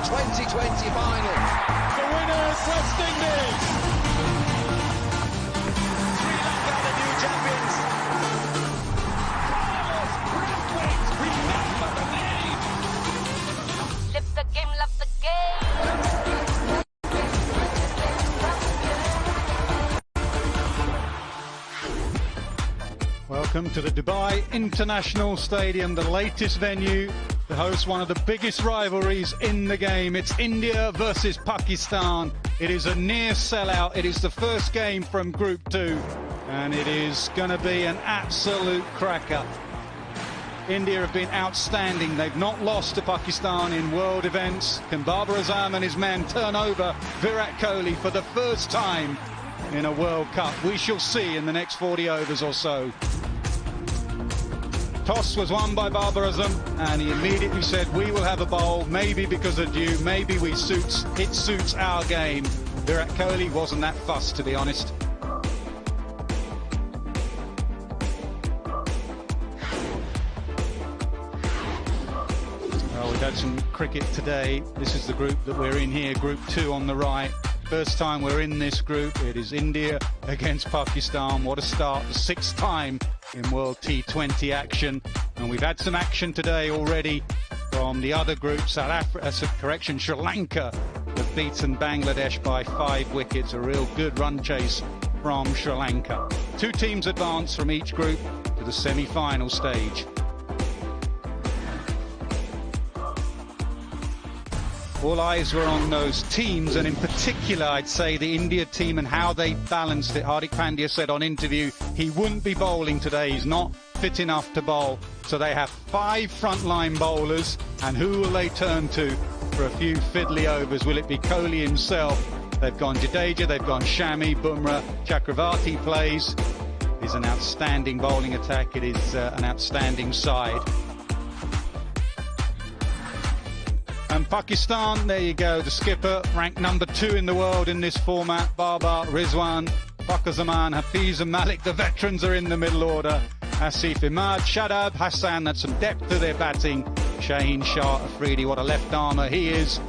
2020 final. The winners, West Indies. Sri Lanka, the new champions. Remember the name. Live the game, love the game. Welcome to the Dubai International Stadium, the latest venue to host one of the biggest rivalries in the game. It's India versus Pakistan. It is a near sellout. It is the first game from Group 2, and it is going to be an absolute cracker. India have been outstanding. They've not lost to Pakistan in world events. Can Babar Azam and his men turn over Virat Kohli for the first time in a World Cup? We shall see in the next 40 overs or so. Toss was won by Babar Azam, and he immediately said, we will have a bowl, maybe because of you, maybe it suits our game. Virat Kohli wasn't that fussed, to be honest. Well, we've had some cricket today. This is the group that we're in here, Group 2 on the right. First time we're in this group. It is India against Pakistan. What a start, the 6th time in World T20 action. And we've had some action today already from the other group. Sri Lanka have beaten Bangladesh by 5 wickets. A real good run chase from Sri Lanka. 2 teams advance from each group to the semi-final stage. All eyes were on those teams, and in particular I'd say the India team and how they balanced it. Hardik Pandya said on interview he wouldn't be bowling today, he's not fit enough to bowl. So they have 5 frontline bowlers, and who will they turn to for a few fiddly overs? Will it be Kohli himself? They've gone Jadeja, they've gone Shami, Bumrah, Chakravarti plays. It's an outstanding bowling attack, it is an outstanding side. And Pakistan, there you go, the skipper, ranked number 2 in the world in this format. Babar, Rizwan, Fakhar Zaman, Hafiz and Malik, the veterans are in the middle order. Asif Imad, Shadab, Hassan, that's some depth to their batting. Shaheen Shah Afridi, what a left armour he is.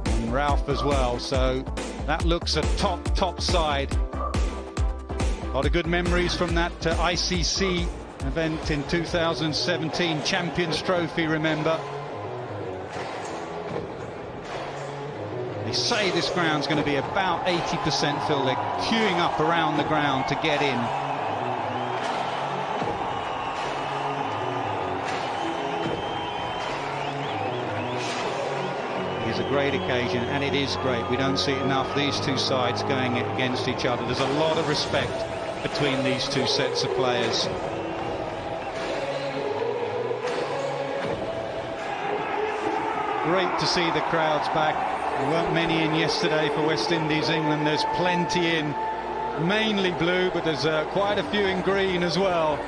And Ralph as well, so that looks a top side. A lot of good memories from that ICC event in 2017, Champions Trophy, remember. They say this ground's going to be about 80% filled. They're queuing up around the ground to get in. It is a great occasion, and it is great. We don't see enough, these 2 sides going against each other. There's a lot of respect between these 2 sets of players. Great to see the crowds back. There weren't many in yesterday for West Indies, England. There's plenty in, mainly blue, but there's quite a few in green as well.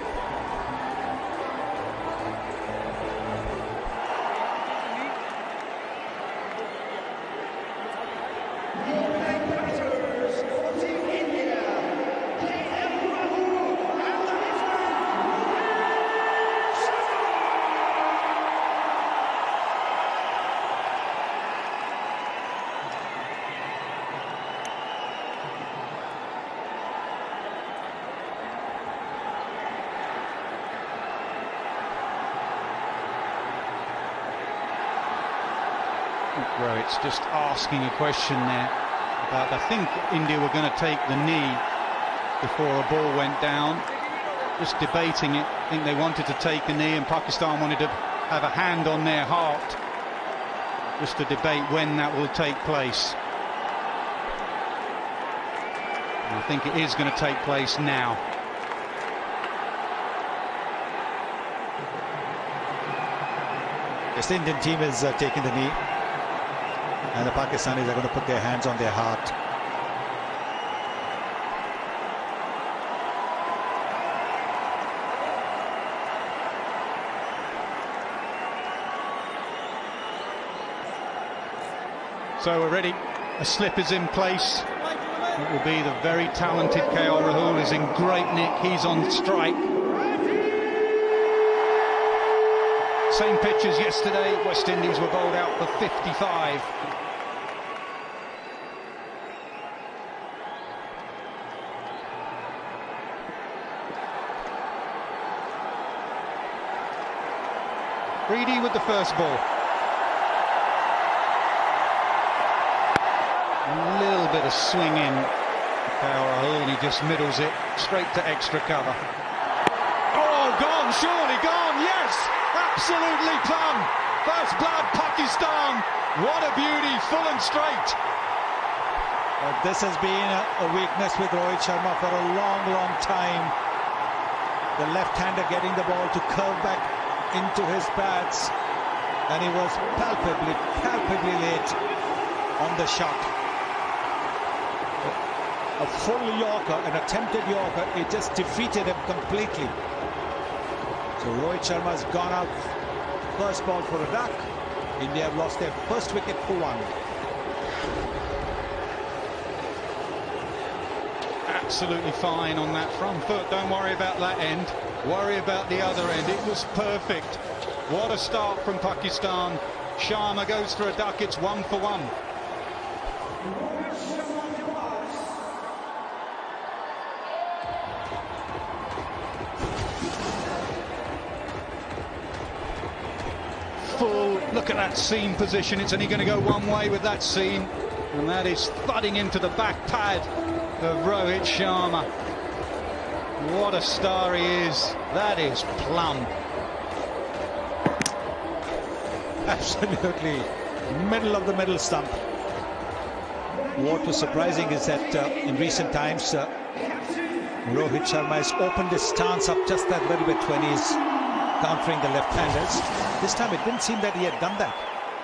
Where it's just asking a question there about, I think India were going to take the knee before a ball went down. Just debating it. I think they wanted to take a knee, and Pakistan wanted to have a hand on their heart. Just to debate when that will take place. And I think it is going to take place now. Yes, the Indian team is taking the knee, and the Pakistanis are going to put their hands on their heart. So we're ready. A slip is in place. It will be the very talented KL Rahul is in great nick. He's on strike. Same pitch as yesterday. West Indies were bowled out for 55. Reedy with the first ball. A little bit of swing in. And he just middles it straight to extra cover. Oh, gone, surely gone, yes! Absolutely plumb. First blood, Pakistan. What a beauty, full and straight. This has been a weakness with Rohit Sharma for a long time. The left-hander getting the ball to curve back into his pads, and he was palpably late on the shot. A full Yorker, an attempted Yorker, it just defeated him completely. So Rohit Sharma's gone out first ball for a duck. India have lost their first wicket for 1. Absolutely fine on that front foot. Don't worry about that end. Worry about the other end. It was perfect. What a start from Pakistan. Sharma goes for a duck. It's 1 for 1. Full look at that seam position. It's only going to go one way with that seam, and that is thudding into the back pad of Rohit Sharma. What a star he is. That is plumb. Absolutely middle of the middle stump. What was surprising is that in recent times Rohit Sharma has opened his stance up just that little bit when he's countering the left-handers. This time it didn't seem that he had done that.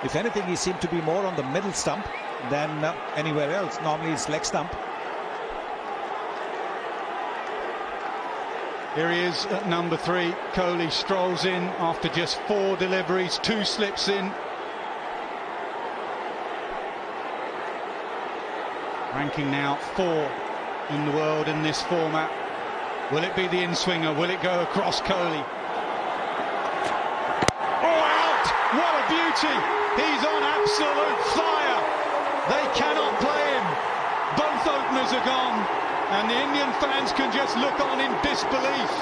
If anything, he seemed to be more on the middle stump than anywhere else. Normally it's leg stump. Here he is at number 3. Kohli strolls in after just 4 deliveries, 2 slips in. Ranking now 4 in the world in this format. Will it be the in-swinger? Will it go across Kohli? What a beauty! He's on absolute fire. They cannot play him. Both openers are gone, and the Indian fans can just look on in disbelief.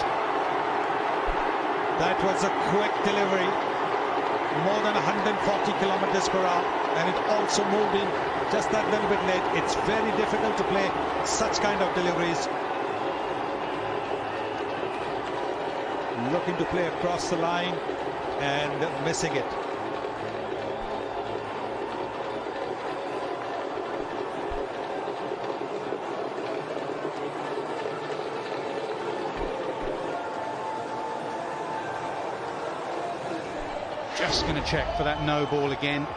That was a quick delivery, more than 140 kilometers per hour, and it also moved in just that little bit late. It's very difficult to play such kind of deliveries. Looking to play across the line and missing it. Just going to check for that no ball again.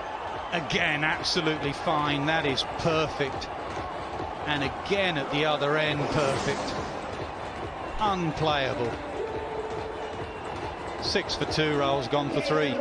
Again, absolutely fine. That is perfect. And again at the other end, perfect. Unplayable. 6 for 2, Rahul's gone for 3.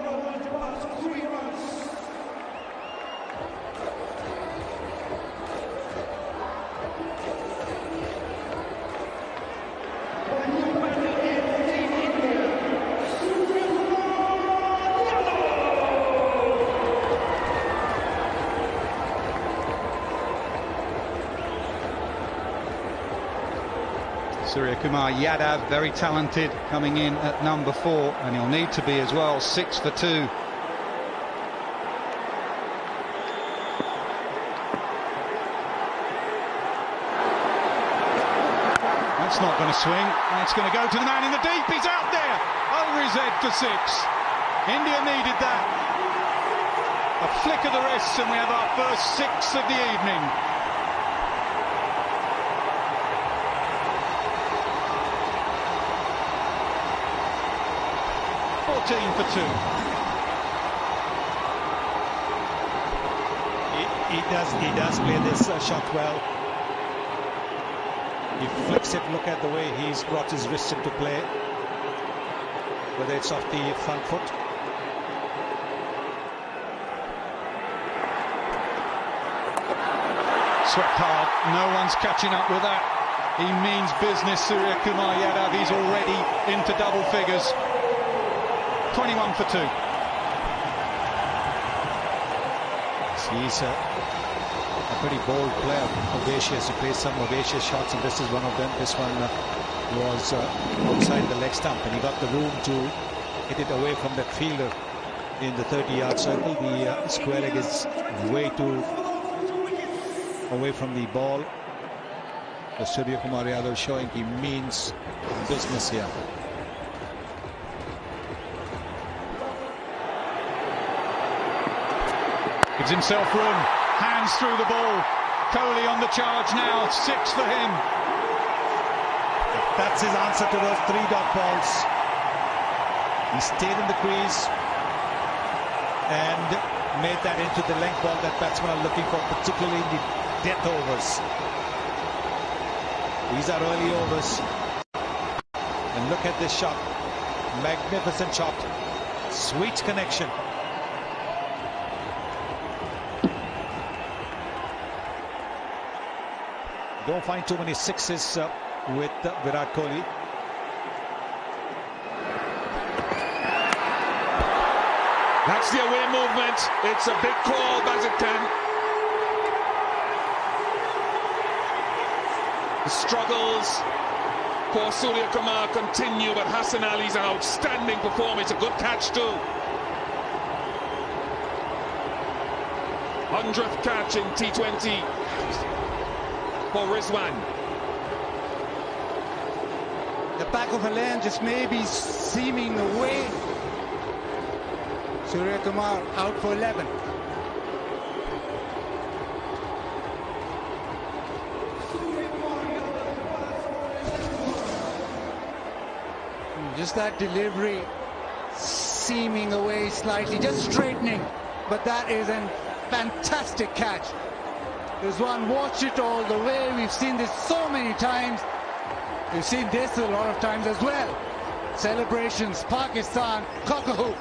Suryakumar Yadav, very talented, coming in at number 4, and he'll need to be as well. 6 for 2. That's not going to swing. That's going to go to the man in the deep. He's out there, over his head for 6. India needed that. A flick of the wrists, and we have our first 6 of the evening. 14 for 2. He does play this shot well. He flicks it. Look at the way he's brought his wrist into play, whether it's off the front foot. Swept hard. No one's catching up with that. He means business, Suryakumar Yadav. He's already into double figures. 21 for 2. He's a pretty bold player, audacious. He plays some audacious shots, and this is one of them. This one was outside the leg stump, and he got the room to hit it away from that fielder in the 30-yard circle. The square leg is way too away from the ball. The Surya Kumar Yadav showing he means business here. Gives himself room, hands through the ball. Kohli on the charge now, 6 for him. That's his answer to those 3 dot balls. He stayed in the crease and made that into the length ball that batsmen are looking for, particularly in the death overs. These are early overs. And look at this shot. Magnificent shot. Sweet connection. Don't find too many sixes with Virat Kohli. That's the away movement. It's a big call, Bazit. The struggles for Surya Kumar continue, but Hassan Ali's an outstanding performance. A good catch too. 100th catch in T20 for Rizwan. The back of a lane just maybe seeming away. Surya Kumar out for 11. Just that delivery seeming away slightly, just straightening. But that is a fantastic catch. There's one, watch it all the way. We've seen this so many times. We've seen this a lot of times as well. Celebrations, Pakistan, cock-a-hoop.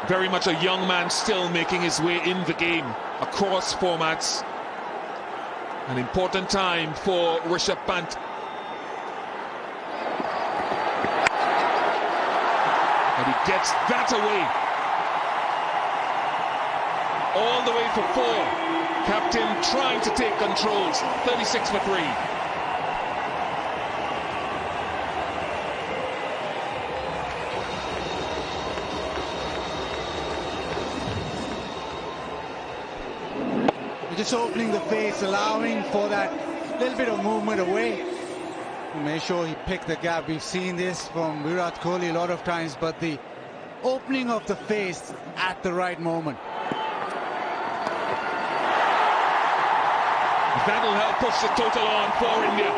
Very much a young man still making his way in the game across formats. An important time for Rishabh Pant. And he gets that away. All the way for 4. Captain trying to take controls. 36 for 3. Just opening the face, allowing for that little bit of movement away. Make sure he picked the gap. We've seen this from Virat Kohli a lot of times, but the opening of the face at the right moment. That'll help push the total on for India.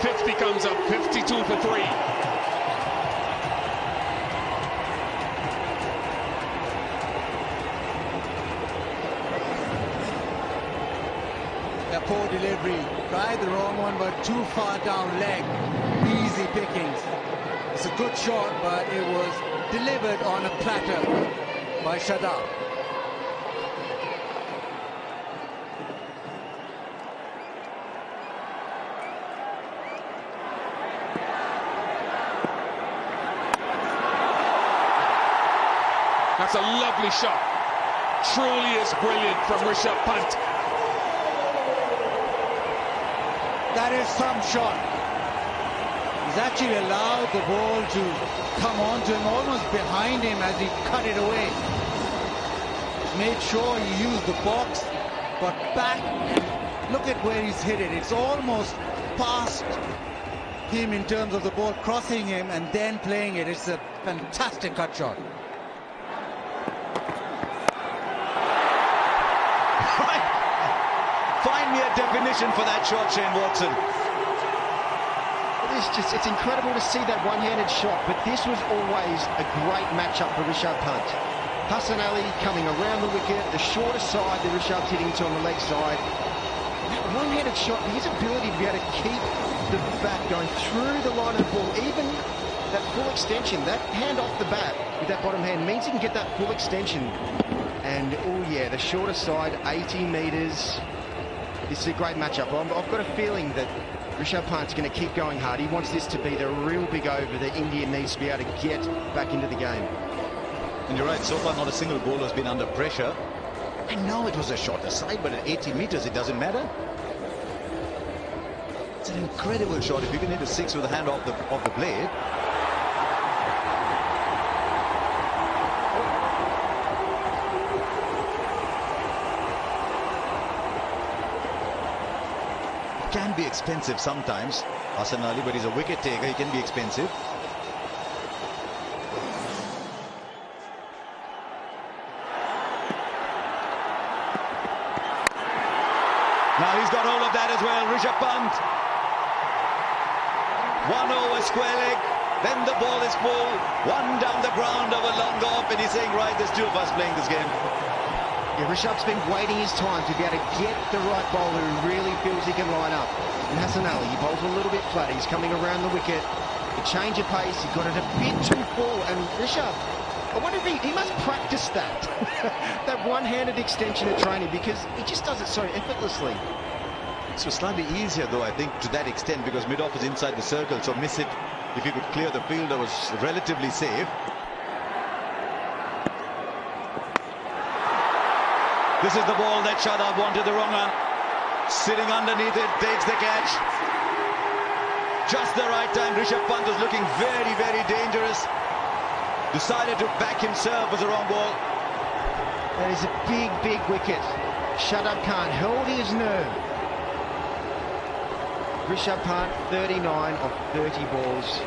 50 comes up, 52 for 3. Poor delivery, tried the wrong one, but too far down leg. Easy pickings. It's a good shot, but it was delivered on a platter by Shadab. That's a lovely shot. Truly is brilliant from Rishabh Pant. That is some shot. He's actually allowed the ball to come on to him, almost behind him as he cut it away. He's made sure he used the box, but back, look at where he's hit it. It's almost past him in terms of the ball crossing him and then playing it. It's a fantastic cut shot. Find me a definition for that shot, Shane Watson. It's incredible to see that one-handed shot, but this was always a great matchup for Rishabh Pant. Hassan Ali coming around the wicket, the shorter side that Rishabh's hitting to on the leg side. That one-handed shot, his ability to be able to keep the bat going through the line of the ball, even that full extension, that hand off the bat with that bottom hand means he can get that full extension. And, oh yeah, the shorter side, 80 metres. This is a great matchup. I've got a feeling that Rishabh Pant's going to keep going hard. He wants this to be the real big over that India needs to be able to get back into the game. And you're right, so far not a single bowler has been under pressure. I know it was a shorter side, but at 80 metres it doesn't matter. It's an incredible shot. If you can hit a six with the hand off the blade. It can be expensive sometimes, Hassan Ali, but he's a wicket taker. He can be expensive. Now he's got hold of that as well, Rishabh Pant. 1 over square leg, then the ball is full, one down the ground of a long off, and he's saying, right, there's two of us playing this game. Yeah, Rishabh's been waiting his time to be able to get the right bowler who really feels he can line up. And Hassan Ali, he bowls a little bit flat, he's coming around the wicket, a change of pace, he got it a bit too full, and Rishabh, I wonder if he must practice that, that one-handed extension of training, because he just does it so effortlessly. So slightly easier though, I think, to that extent, because mid-off is inside the circle, so miss it. If you could clear the fielder was relatively safe. This is the ball that Shadab wanted, the wrong one. Sitting underneath it, takes the catch. Just the right time. Rishabh Pant was looking very, very dangerous. Decided to back himself as a wrong ball. That is a big, big wicket. Shadab Khan held his nerve. Rishabh Pant, 39 of 30 balls.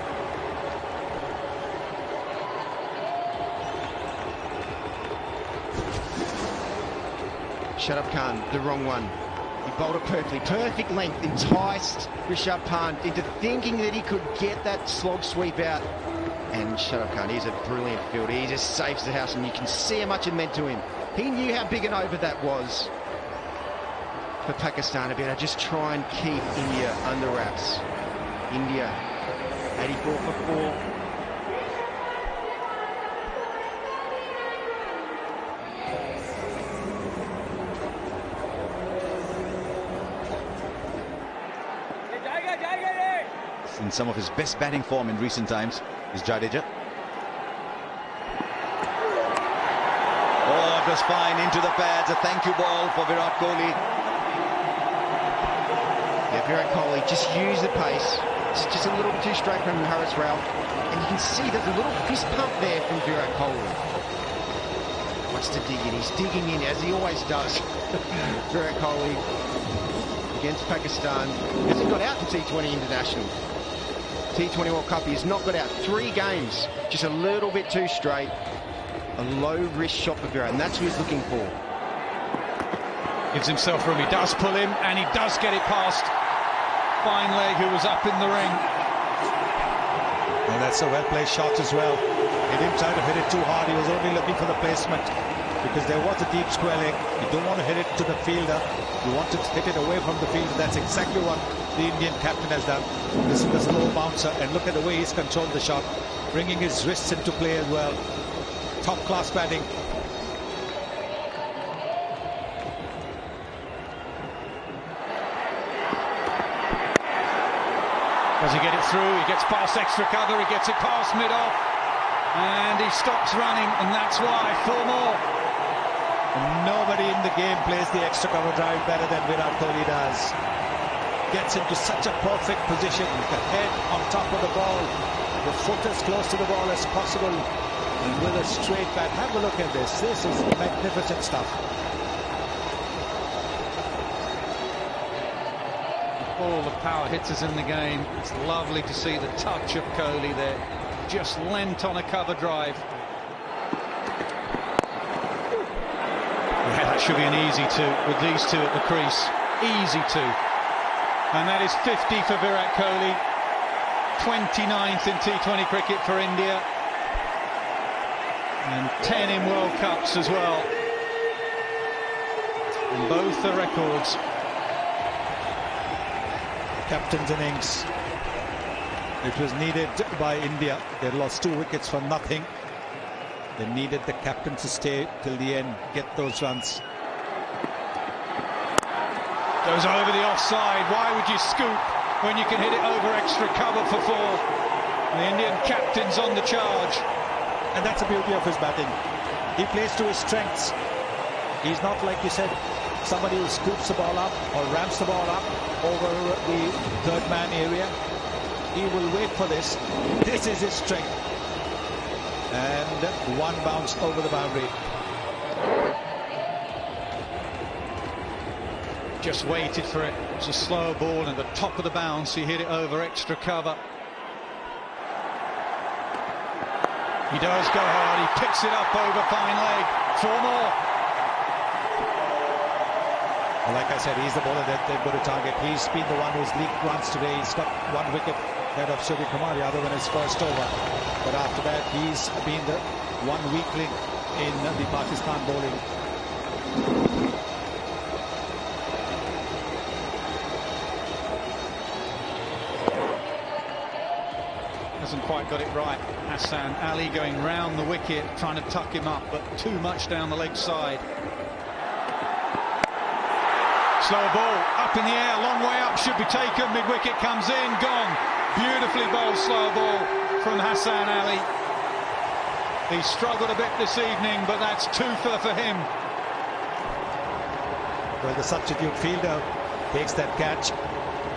Shadab Khan, the wrong one. He bowled it perfectly. Perfect length, enticed Rishabh Pant into thinking that he could get that slog sweep out. And Shadab Khan, he's a brilliant fielder. He just saves the house, and you can see how much it meant to him. He knew how big an over that was for Pakistan to be able to just try and keep India under wraps. India, 84 for 4. In some of his best batting form in recent times is Jadeja. Oh, it was fine into the pads. A thank you ball for Virat Kohli. Yeah, Virat Kohli just used the pace. It's just a little bit too straight from Haris Raul. And you can see there's a little fist pump there from Virat Kohli. Wants to dig in. He's digging in, as he always does. Virat Kohli against Pakistan. He hasn't got out in T20 International. T20 World Cup, he's not got out. 3 games, just a little bit too straight. A low-risk shot for Virat, and that's what he's looking for. Gives himself room. He does pull him, and he does get it past Fine Leg, who was up in the ring. And that's a well-placed shot as well. He didn't try to hit it too hard. He was only looking for the placement, because there was a deep square leg. You don't want to hit it to the fielder. You want to hit it away from the fielder. That's exactly what the Indian captain has done. This is the slow bouncer, and look at the way he's controlled the shot, bringing his wrists into play as well. Top class batting. Does he get it through? He gets past extra cover, he gets it past mid-off, and he stops running, and that's why 4 more. And nobody in the game plays the extra cover drive better than Virat Kohli does. Gets into such a perfect position, the head on top of the ball, the foot as close to the ball as possible, and with a straight bat. Have a look at this. This is magnificent stuff. All the power hitters in the game. It's lovely to see the touch of Kohli there. Just lent on a cover drive. Yeah, that should be an easy 2 with these 2 at the crease. Easy 2. And that is 50 for Virat Kohli. 29th in T20 cricket for India. And 10 in World Cups as well. And both the records captain's innings. It was needed by India. They lost 2 wickets for nothing. They needed the captain to stay till the end, get those runs. Goes over the offside. Why would you scoop when you can hit it over extra cover for 4? The Indian captain's on the charge. And that's the beauty of his batting. He plays to his strengths. He's not, like you said, somebody who scoops the ball up or ramps the ball up over the third man area. He will wait for this. This is his strength. And 1 bounce over the boundary. Just waited for it. It's a slow ball and the top of the bounce. He hit it over extra cover. He does go hard. He picks it up over fine leg. 4 more. Well, like I said, he's the bowler that they've got to target. He's been the one who's leaked runs today. He's got 1 wicket ahead of Surya Kumar, the other one is first over. But after that, he's been the one weak link in the Pakistan bowling. Hasn't quite got it right. Hassan Ali going round the wicket, trying to tuck him up, but too much down the leg side. Slow ball, up in the air, long way up, should be taken. Mid-wicket comes in, gone. Beautifully bowled slow ball from Hassan Ali. He struggled a bit this evening, but that's 2 for him. Well, the substitute fielder takes that catch,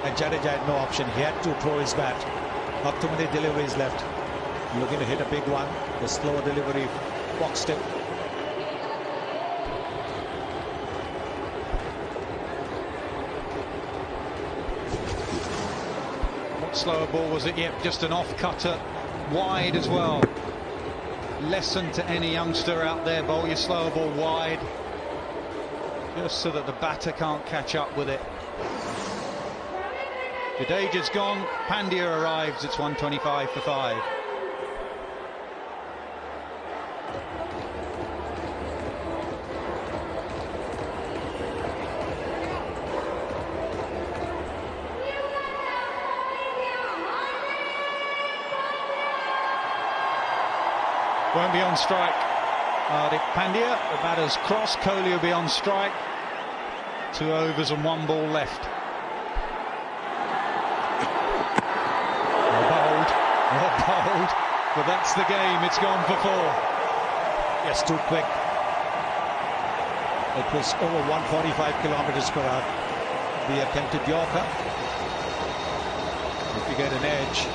and Jadeja had no option. He had to throw his bat. Not too many deliveries left. Looking to hit a big one. The slow delivery boxed him. What slower ball was it? Yep, just an off-cutter. Wide as well. Lesson to any youngster out there. Bowl your slower ball wide. Just so that the batter can't catch up with it. Jadeja's gone, Pandya arrives, it's 125 for 5. Won't be on strike. Pandya, the batter's cross, Kohli will be on strike. 2 overs and 1 ball left. Bowled, but that's the game. It's gone for 4. Yes, too quick. It was over 145 kilometers per hour. The attempted Yorker. If you get an edge,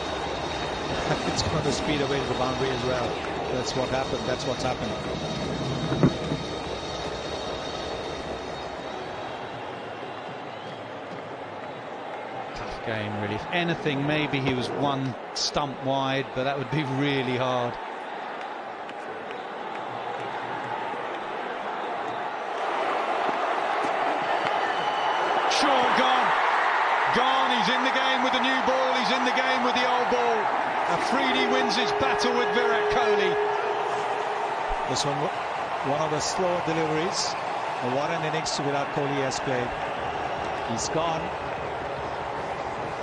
it's going to speed away to the boundary as well. That's what happened. That's what's happened. Game, really. If anything, maybe he was 1 stump wide, but that would be really hard. Shaw gone. He's in the game with the new ball. He's in the game with the old ball. Afridi wins his battle with Virat Kohli. This one of the slower deliveries. What an innings Virat Kohli has played. He's gone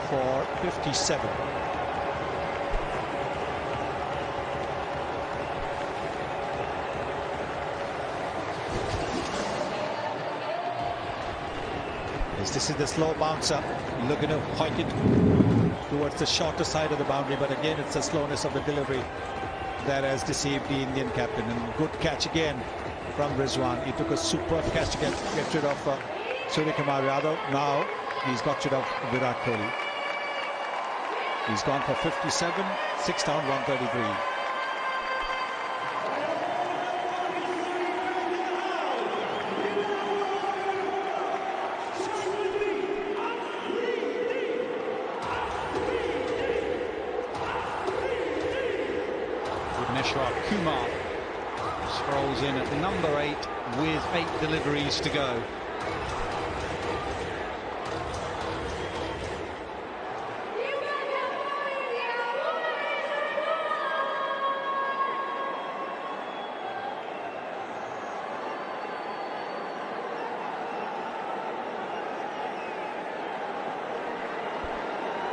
for 57. This is the slow bouncer, looking to hoik it towards the shorter side of the boundary, but again it's the slowness of the delivery that has deceived the Indian captain. And good catch again from Rizwan. He took a superb catch to get rid of Surya Kumar Yadav. Now he's got rid of Virat Kohli. He's gone for 57, 6 down, 133. Bhuvneshwar Kumar strolls in at number 8 with 8 deliveries to go.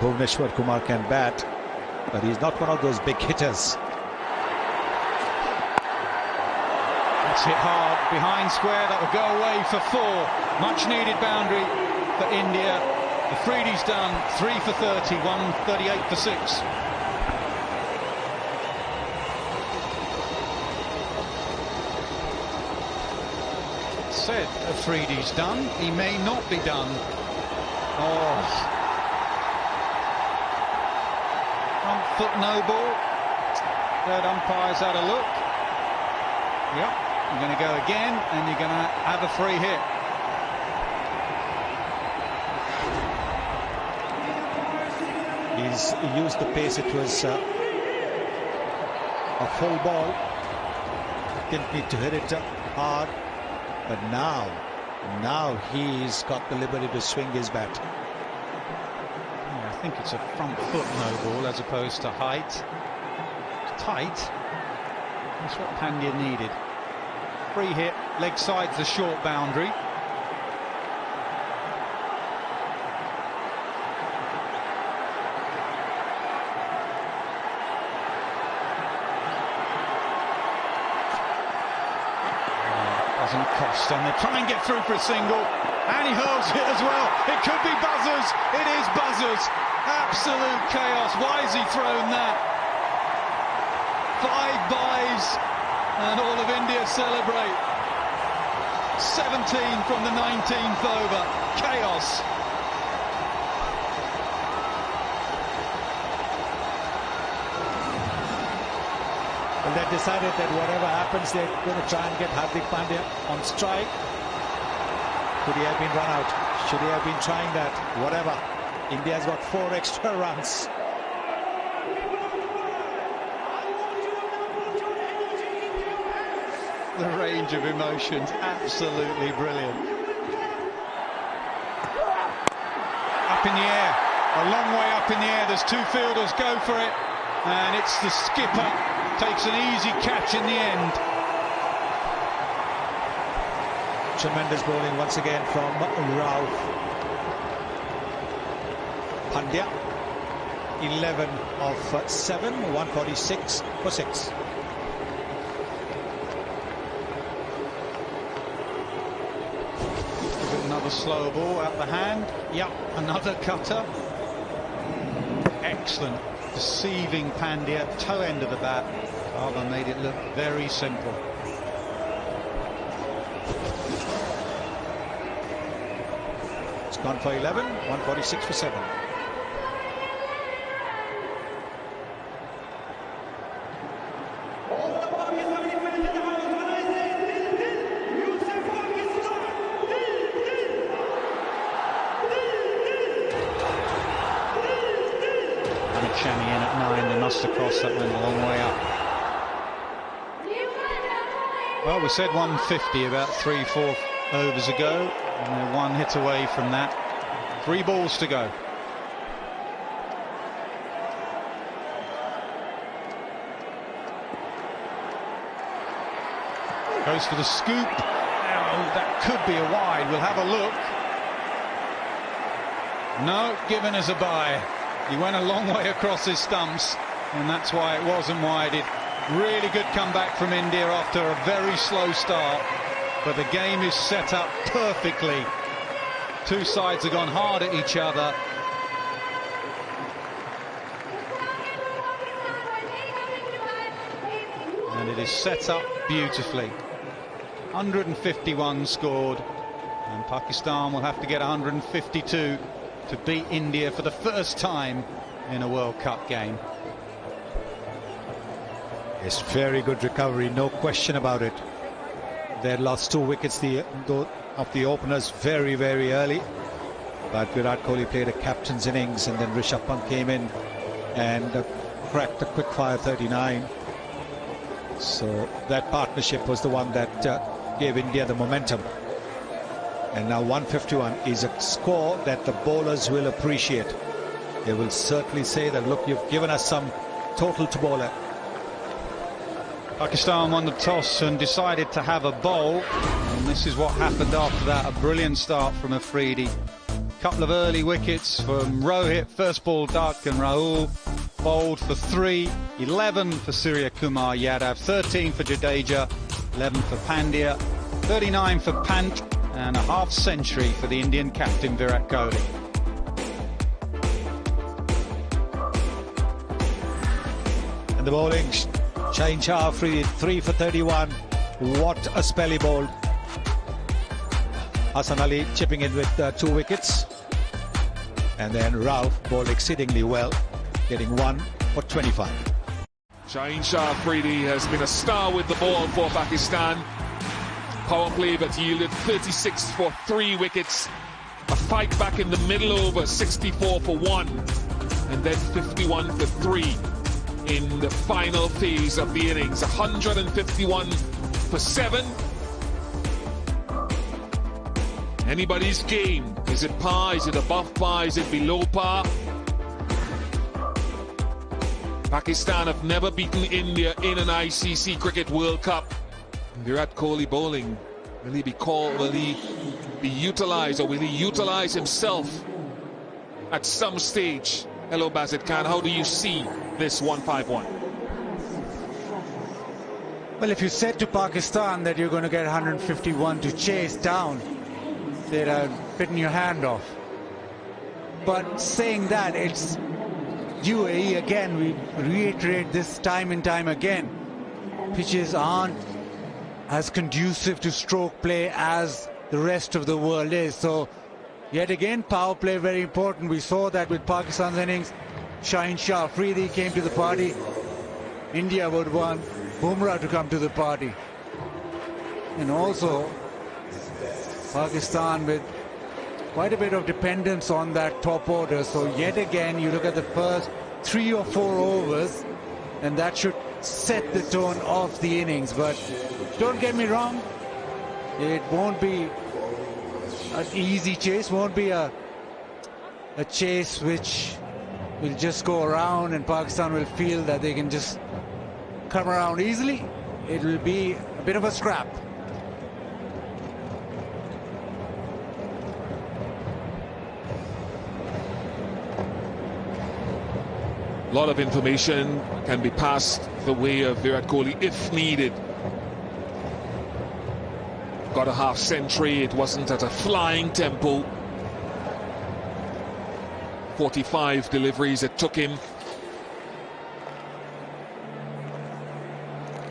Bhuvneshwar Kumar can bat, but he's not one of those big hitters. That's hit hard, behind square, that will go away for 4. Much needed boundary for India. Afridi's done 3 for 30, 138 for 6. Said Afridi's done, he may not be done. Oh. Front foot no ball. Third umpire's had a look. Yep, you're going to go again and you're going to have a free hit. He's used the pace. It was a full ball. Didn't need to hit it hard. But now he's got the liberty to swing his bat. Yeah, I think it's a front foot no ball as opposed to height. It's tight. That's what Pandya needed. Free hit, leg side's the short boundary. Doesn't cost, and they try and get through for a single, and he hurls it as well. It could be buzzers. It is buzzers. Absolute chaos. Why has he thrown that? 5 byes and all of India celebrate. 17 from the 19th over. Chaos. Well, they decided that whatever happens, they're going to try and get Hardik Pandya on strike. Could he have been run out? Should he have been trying that? Whatever. India's got 4 extra runs. The range of emotions, absolutely brilliant. Up in the air, a long way up in the air. There's 2 fielders, go for it. And it's the skipper, takes an easy catch in the end. Tremendous bowling once again from Rao. Pandya, 11 of 7, 146 for 6. Another slow ball out the hand. Yep, another cutter. Excellent. Deceiving Pandya, toe end of the bat. Baba made it look very simple. It's gone for 11, 146 for 7. Shami in at 9, they must have crossed, that went a long way up. Well, we said 150 about 3-4 overs ago, and they're 1 hit away from that. 3 balls to go. Goes for the scoop. Oh, that could be a wide. We'll have a look. No, given as a bye. He went a long way across his stumps, and that's why it wasn't wided. Really good comeback from India after a very slow start, but the game is set up perfectly. 2 sides have gone hard at each other. And it is set up beautifully. 151 scored, and Pakistan will have to get 152 to beat India for the first time in a World Cup game. It's very good recovery, no question about it. They had lost 2 wickets of the openers very, very early. But Virat Kohli played a captain's innings, and then Rishabh Pant came in and cracked a quick-fire 39. So that partnership was the one that gave India the momentum. And now 151 is a score that the bowlers will appreciate. They will certainly say that, look, you've given us some total to bowl at. Pakistan won the toss and decided to have a bowl, and this is what happened after that. A brilliant start from Afridi. Couple of early wickets from Rohit, first ball duck, and Rahul bowled for 3, 11 for Surya Kumar Yadav, 13 for Jadeja, 11 for Pandya, 39 for Pant, and a half century for the Indian captain Virat Kohli. And the bowling, Shaheen Shah Afridi, 3 for 31. What a spell he bowled. Hassan Ali chipping in with 2 wickets. And then Ralph bowled exceedingly well, getting 1 for 25. Shaheen Shah Afridi has been a star with the ball for Pakistan. Power play that yielded 36 for 3 wickets. A fight back in the middle over, 64 for 1. And then 51 for 3 in the final phase of the innings. 151 for 7. Anybody's game. Is it par? Is it above par? Is it below par? Pakistan have never beaten India in an ICC Cricket World Cup. Virat Kohli bowling. Will he be called? Will he be utilised, or will he utilise himself at some stage? Hello, Basit Khan. How do you see this 151? Well, if you said to Pakistan that you're going to get 151 to chase down, they'd have bitten your hand off. But saying that, it's UAE again. We reiterate this time and time again. Pitches aren't as conducive to stroke play as the rest of the world is. So, yet again, power play very important. We saw that with Pakistan's innings. Shaheen Shah Afridi came to the party. India would want Bumrah to come to the party. And also, Pakistan with quite a bit of dependence on that top order. So yet again, you look at the first 3 or 4 overs, and that should set the tone of the innings. But don't get me wrong, it won't be an easy chase, won't be a chase which will just go around and Pakistan will feel that they can just come around easily. It will be a bit of a scrap. A lot of information can be passed the way of Virat Kohli if needed. Got a half century. It wasn't at a flying tempo. 45 deliveries it took him.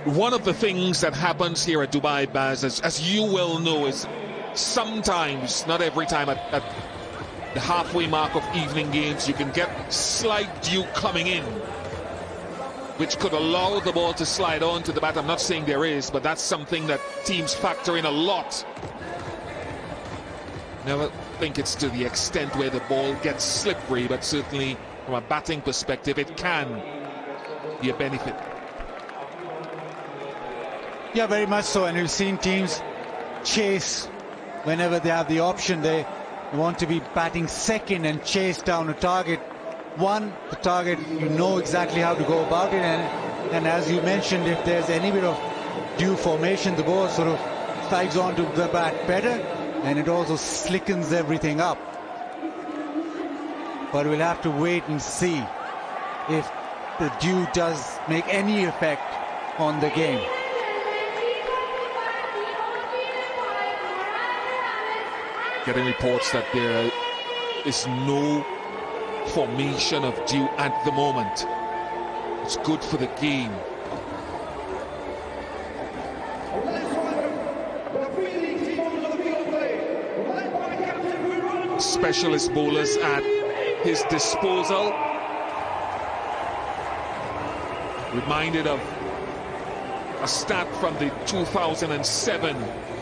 One of the things that happens here at Dubai, Baz, as you well know, is sometimes, not every time, at the halfway mark of evening games, you can get slight dew coming in, which could allow the ball to slide on to the bat. I'm not saying there is, but that's something that teams factor in a lot. Never think it's to the extent where the ball gets slippery, but certainly from a batting perspective, it can be a benefit. Yeah, very much so. And we've seen teams chase whenever they have the option. They want to be batting second and chase down a target. One, the target, you know exactly how to go about it, and as you mentioned, if there's any bit of due formation, the ball sort of slides onto the bat better, and it also slickens everything up. But we'll have to wait and see if the dew does make any effect on the game. Getting reports that there is no formation of dew at the moment. It's good for the game. Specialist bowlers at his disposal. Reminded of a stat from the 2007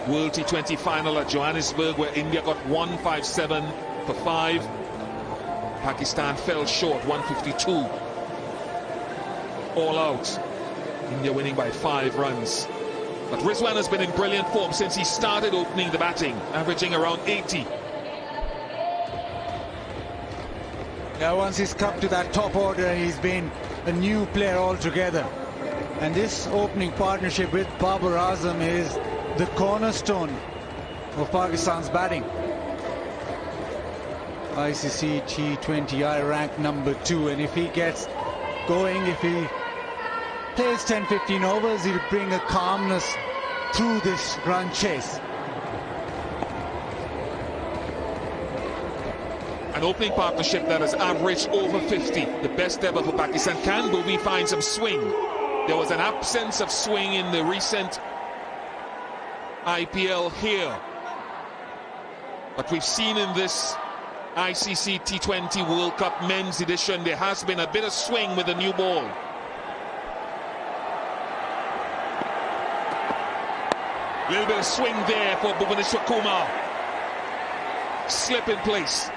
World T20 final at Johannesburg, where India got 157 for 5. Pakistan fell short, 152. All out. India winning by 5 runs. But Rizwan has been in brilliant form since he started opening the batting, averaging around 80. Yeah, once he's come to that top order, he's been a new player altogether. And this opening partnership with Babar Azam is the cornerstone of Pakistan's batting. ICC T20I ranked number 2, and if he gets going, if he plays 10-15 overs, he'll bring a calmness through this run chase. An opening partnership that has averaged over 50, the best ever for Pakistan. Can Bhuvi find some swing? There was an absence of swing in the recent IPL here, but we've seen in this ICC T20 World Cup men's edition there has been a bit of swing with the new ball. A little bit of swing there for Bhuvaneshwar Kumar. Slip in place.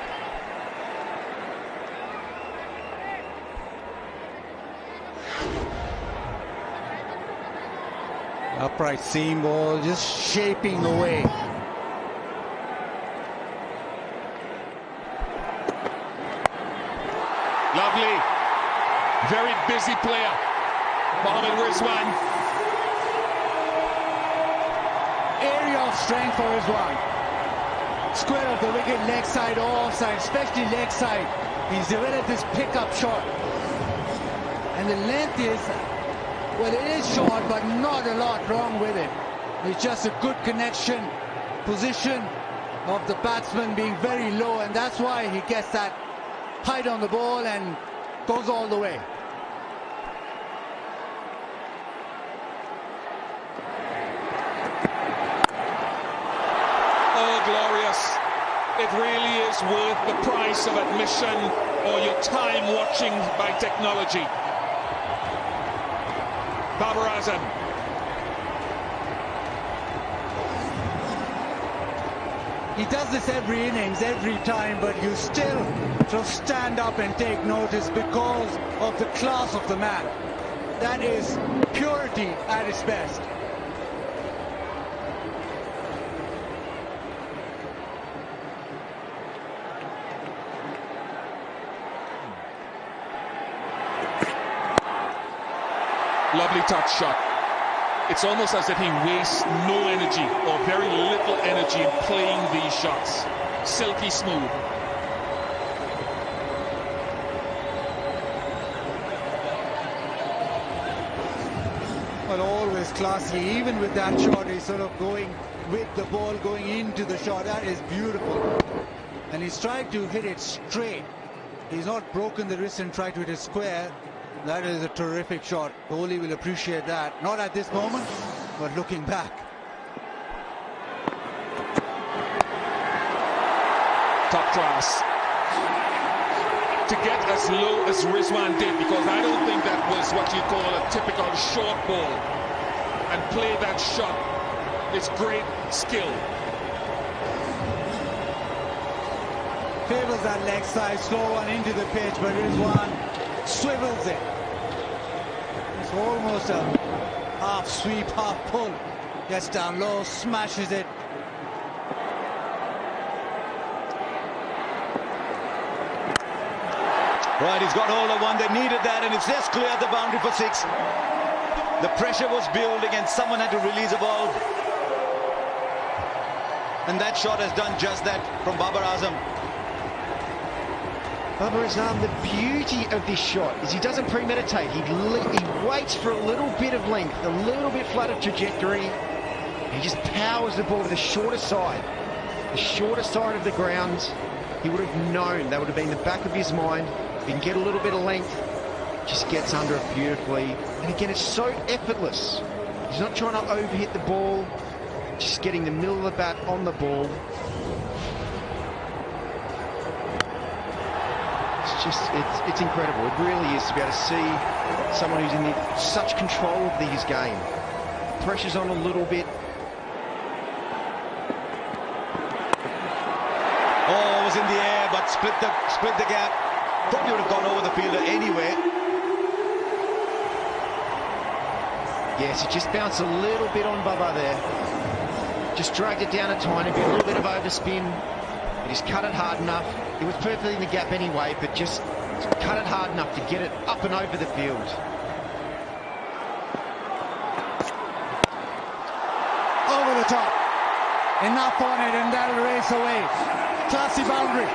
Upright seam ball, just shaping away. Lovely. Very busy player. Mohammad Rizwan. Area of strength for Rizwan. Square of the wicket, leg side or offside, especially leg side. He's developed this pickup shot. And the length is, well, it is short, but not a lot wrong with it. It's just a good connection, position of the batsman being very low, and that's why he gets that height on the ball and goes all the way. Oh, glorious. It really is worth the price of admission or your time watching by technology. Babar Azam. He does this every innings, every time, but you still just stand up and take notice because of the class of the man. That is purity at its best. Lovely touch shot. It's almost as if he wastes no energy or very little energy in playing these shots. Silky smooth. But always classy, even with that shot, he's sort of going with the ball, going into the shot. That is beautiful. And he's tried to hit it straight. He's not broken the wrist and tried to hit it square. That is a terrific shot. Kohli will appreciate that. Not at this moment, but looking back. Top class. To get as low as Rizwan did, because I don't think that was what you call a typical short ball, and play that shot. It's great skill. Favors that leg side, slow one into the pitch, but Rizwan swivels it. It's almost a half sweep, half pull. Gets down low, smashes it. Right, he's got hold of one. They needed that, and it's just cleared the boundary for 6. The pressure was building, and someone had to release a ball. And that shot has done just that from Babar Azam. Babar Azam, the beauty of this shot is he doesn't premeditate. He waits for a little bit of length, a little bit flat of trajectory. He just powers the ball to the shorter side of the ground. He would have known, that would have been the back of his mind. If he can get a little bit of length, just gets under it beautifully. And again, it's so effortless. He's not trying to overhit the ball, just getting the middle of the bat on the ball. It's incredible. It really is to be able to see someone who's in such control of his game. Pressure's on a little bit. Oh, it was in the air, but split the gap. Probably would have gone over the fielder anyway. Yes, it just bounced a little bit on Baba there. Just dragged it down a tiny bit, a little bit of overspin. He just cut it hard enough. It was perfectly in the gap anyway, but just cut it hard enough to get it up and over the field. Over the top. Enough on it, and that'll race away. Classy boundary.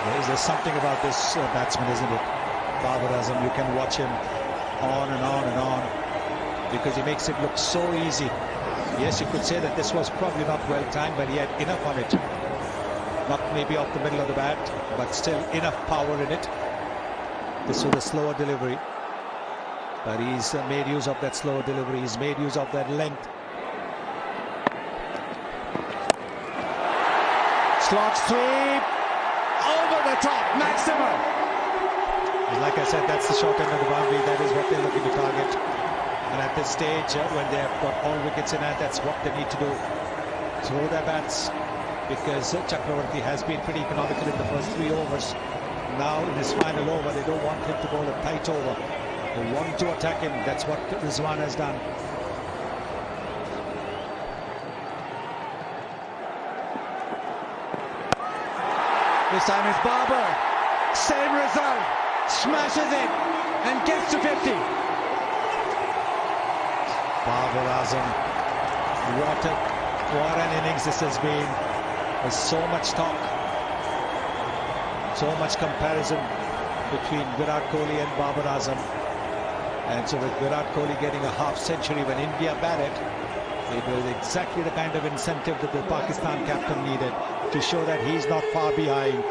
There's something about this batsman, isn't it? Babar Azam, you can watch him on and on and on because he makes it look so easy. Yes, you could say that this was probably not well timed, but he had enough on it. Not maybe off the middle of the bat, but still enough power in it. This was a slower delivery, but he's made use of that slower delivery. He's made use of that length. Slot sweep over the top, maximum. And like I said, that's the short end of the boundary. That is what they're looking to target. And at this stage, when they've got all wickets in hand, that's what they need to do. Throw their bats, because Chakravarti has been pretty economical in the first 3 overs. Now in his final over, they don't want him to bowl a tight over. They want to attack him. That's what Rizwan has done. This time it's Babar. Same result. Smashes it and gets to 50. Babar Azam. What an innings this has been. There's so much talk, so much comparison between Virat Kohli and Babar Azam. And so with Virat Kohli getting a half century when India batted, it was exactly the kind of incentive that the Pakistan captain needed to show that he's not far behind.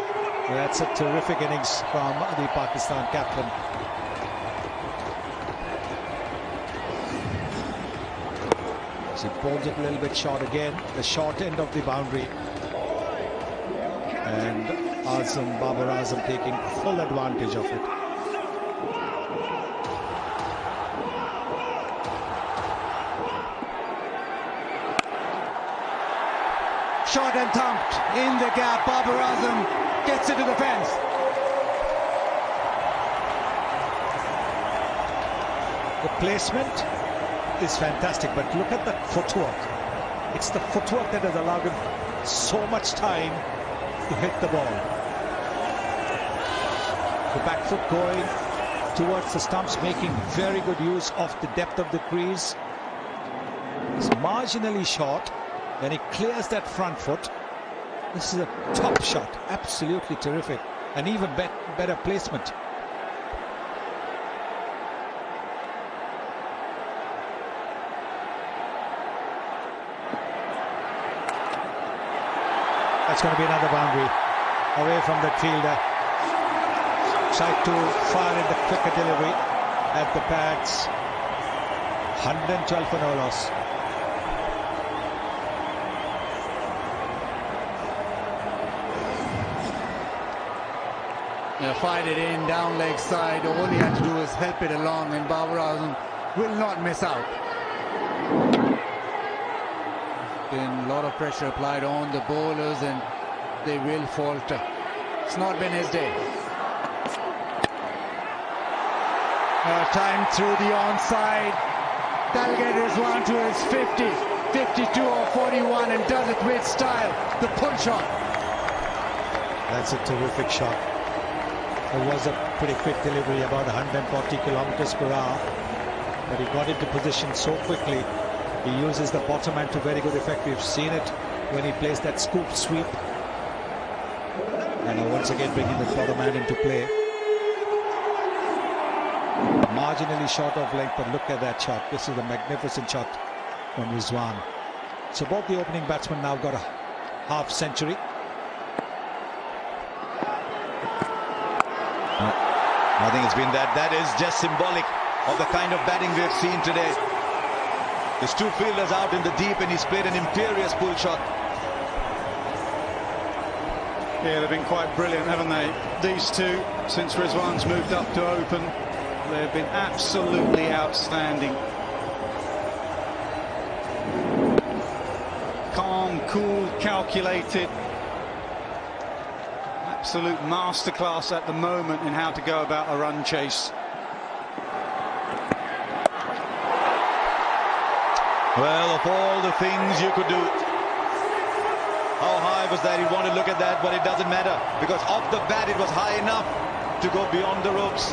That's a terrific innings from the Pakistan captain. So he pulls it a little bit short again, the short end of the boundary. And Babar Azam taking full advantage of it. Shot and thumped in the gap. Babar Azam gets it to the fence. The placement is fantastic, but look at that footwork. It's the footwork that has allowed him so much time to hit the ball. The back foot going towards the stumps, making very good use of the depth of the crease. It's marginally short. Then he clears that front foot. This is a top shot, absolutely terrific, and even better placement. That's going to be another boundary away from that fielder. Tried to fire in the quicker delivery at the pads. 112 for no loss. Fired it in, down leg side. All he had to do was help it along, and Babar Azam will not miss out. Been a lot of pressure applied on the bowlers, and they will falter. It's not been his day. Time through the onside. That'll get Rizwan to his 50, 52 or 41, and does it with style. The pull shot. That's a terrific shot. It was a pretty quick delivery, about 140 kilometers per hour, but he got into position so quickly. He uses the bottom hand to very good effect. We've seen it when he plays that scoop sweep, and once again bringing the bottom hand into play. Marginally short of length, but look at that shot. This is a magnificent shot from Rizwan. So both the opening batsmen now got a half century. I think it's been that is just symbolic of the kind of batting we have seen today. There's 2 fielders out in the deep, and he's played an imperious pull shot. Yeah, they've been quite brilliant, haven't they? These two, since Rizwan's moved up to open, they've been absolutely outstanding. Calm, cool, calculated. Absolute masterclass at the moment in how to go about a run chase. Well, of all the things you could do, how high was that? You want to look at that, but it doesn't matter, because off the bat it was high enough to go beyond the ropes.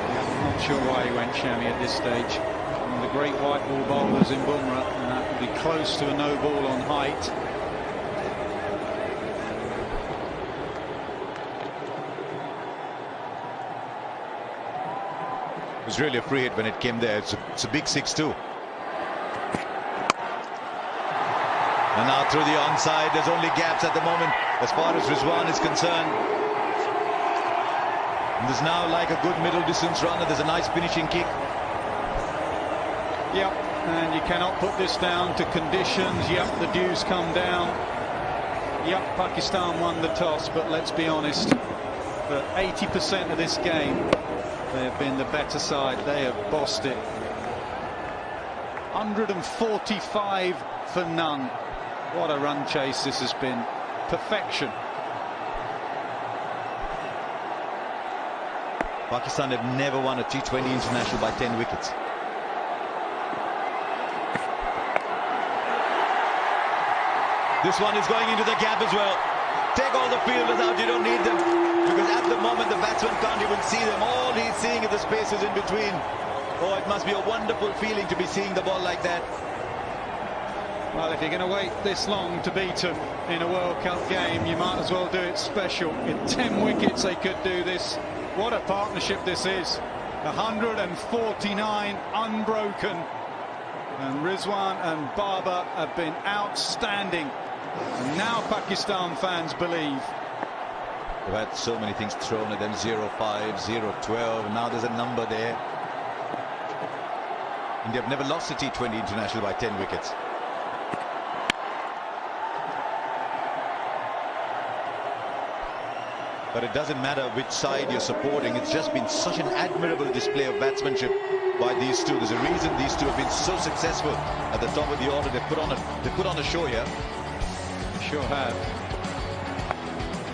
I'm not sure why he went Shami at this stage. The great white ball bowlers in Bumrah, and that would be close to a no ball on height. It was really a free hit when it came there. It's a big 6-2. And now through the onside, there's only gaps at the moment as far as Rizwan is concerned. And there's now like a good middle distance runner. There's a nice finishing kick. Yep, and you cannot put this down to conditions. Yep, the dews come down. Yep, Pakistan won the toss, but let's be honest, for 80% of this game, they have been the better side. They have bossed it. 145 for none. What a run chase this has been. Perfection. Pakistan have never won a T20 international by 10 wickets. This one is going into the gap as well. Take all the fielders out, you don't need them. Because at the moment the batsman can't even see them. All he's seeing is the spaces in between. Oh, it must be a wonderful feeling to be seeing the ball like that. Well, if you're going to wait this long to beat them in a World Cup game, you might as well do it special. In 10 wickets they could do this. What a partnership this is. 149 unbroken. And Rizwan and Babar have been outstanding. And now Pakistan fans believe. They've had so many things thrown at them. 0-5, 0-12. Now there's a number there. India have never lost a T20 international by 10 wickets. But it doesn't matter which side you're supporting. It's just been such an admirable display of batsmanship by these two. There's a reason these two have been so successful at the top of the order. They put on a show here. Sure have.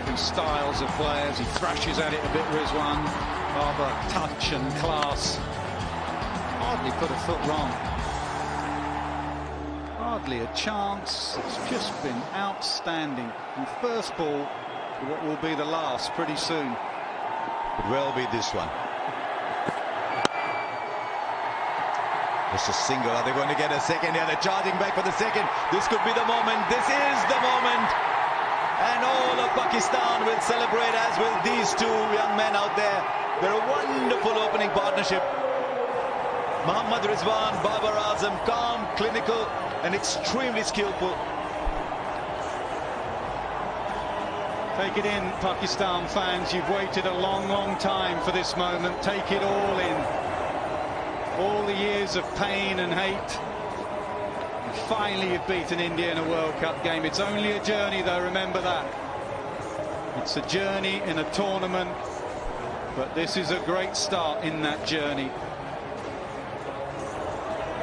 Two styles of players. He thrashes at it a bit, Rizwan. Babar, touch and class. Hardly put a foot wrong. Hardly a chance. It's just been outstanding. And first ball, what will be the last pretty soon. Could well be this one. Just a single. Are they going to get a second? Yeah, they're charging back for the second. This could be the moment. This is the moment. And all of Pakistan will celebrate, as will these two young men out there. They're a wonderful opening partnership. Mohammad Rizwan, Babar Azam, calm, clinical, and extremely skillful. Take it in, Pakistan fans. You've waited a long, long time for this moment. Take it all in. All the years of pain and hate. And finally you've beaten India in a World Cup game. It's only a journey though, remember that. It's a journey in a tournament, but this is a great start in that journey.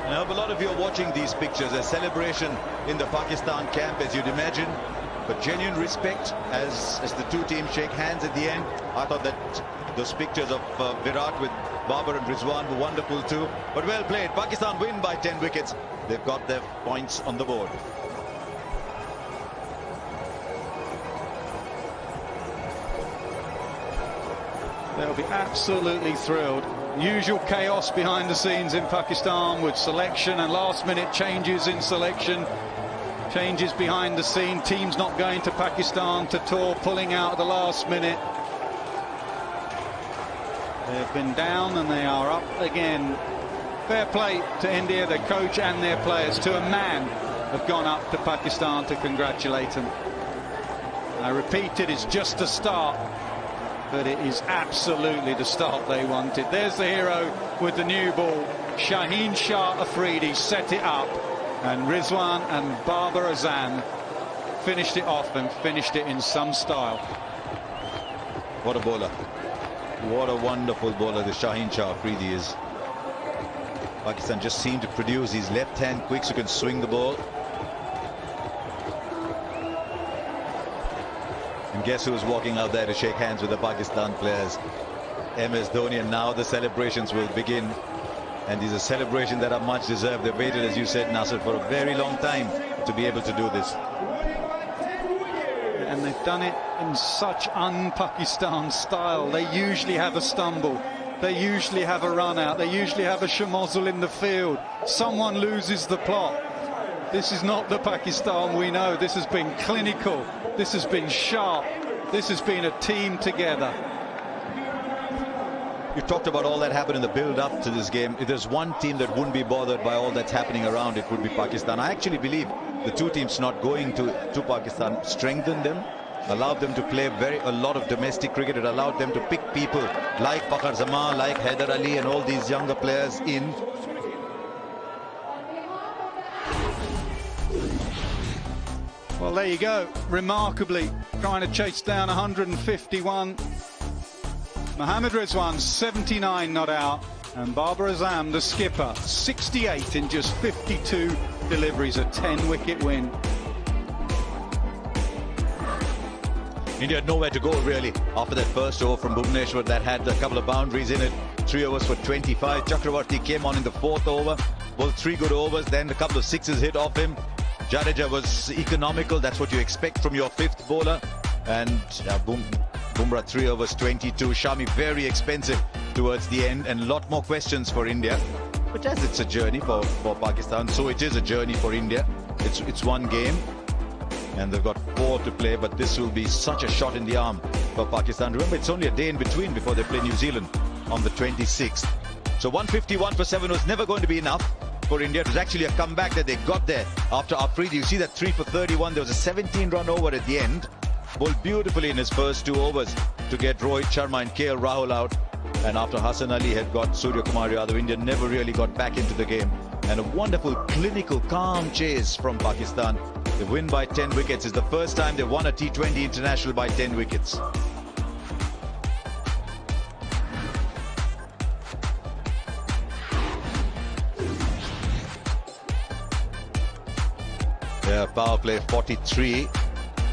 Now, a lot of you are watching these pictures, a celebration in the Pakistan camp, as you'd imagine. But genuine respect as the two teams shake hands at the end. I thought that those pictures of Virat with Babar and Rizwan were wonderful too. But well played. Pakistan win by 10 wickets. They've got their points on the board. They'll be absolutely thrilled. Usual chaos behind the scenes in Pakistan with selection and last-minute changes in selection. Changes behind the scene, teams not going to Pakistan to tour, pulling out at the last minute. They've been down and they are up again. Fair play to India, their coach and their players, to a man, have gone up to Pakistan to congratulate them. I repeat, it is just a start, but it is absolutely the start they wanted. There's the hero with the new ball. Shaheen Shah Afridi set it up. And Rizwan and Babar Azam finished it off and finished it in some style. What a bowler. What a wonderful bowler the Shaheen Shah Afridi is. Pakistan just seemed to produce these left-hand quicks who can swing the ball. And guess who's walking out there to shake hands with the Pakistan players? MS Dhoni, and now the celebrations will begin. And these are celebrations that are much deserved. They've waited, as you said, Nasser, for a very long time to be able to do this. And they've done it in such un-Pakistan style. They usually have a stumble. they usually have a run out, they usually have a schmozzle in the field, someone loses the plot. This is not the Pakistan we know. This has been clinical, this has been sharp, this has been a team together. You talked about all that happened in the build-up to this game. If there's one team that wouldn't be bothered by all that's happening around, it would be Pakistan. I actually believe the two teams not going to Pakistan strengthened them, allowed them to play a lot of domestic cricket. It allowed them to pick people like Fakhar Zaman, like Haider Ali and all these younger players in. Well, there you go. Remarkably trying to chase down 151. Mohammad Rizwan 79 not out, and Babar Azam, the skipper, 68 in just 52 deliveries, a 10-wicket win. India had nowhere to go really after that first over from Bhuvneshwar that had a couple of boundaries in it. 3 overs for 25. Chakravarti came on in the 4th over, bowled 3 good overs, then a couple of sixes hit off him. Jadeja was economical, that's what you expect from your 5th bowler. And Bumrah 3 overs 22. Shami very expensive towards the end, and a lot more questions for India. But as it's a journey for Pakistan, so it is a journey for India. It's one game, and they've got 4 to play, but this will be such a shot in the arm for Pakistan. Remember, it's only a day in between before they play New Zealand on the 26th. So 151 for 7 was never going to be enough for India. It was actually a comeback that they got there after Afridi. You see that 3 for 31. There was a 17-run over at the end. Bowled beautifully in his first 2 overs to get Rohit Sharma and KL Rahul out. And after Hassan Ali had got Surya Kumar Yadav, India never really got back into the game. And a wonderful, clinical, calm chase from Pakistan. They win by 10 wickets. It's the first time they won a T20 international by 10 wickets. Yeah, power play 43.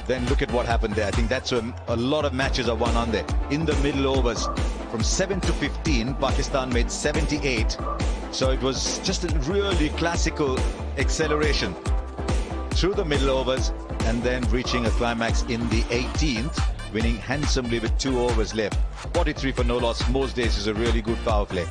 Then look at what happened there. I think that's when a lot of matches are won on there. In the middle overs, from 7 to 15, Pakistan made 78. So it was just a really classical acceleration through the middle overs and then reaching a climax in the 18th, winning handsomely with 2 overs left. 43 for no loss most days is a really good power play.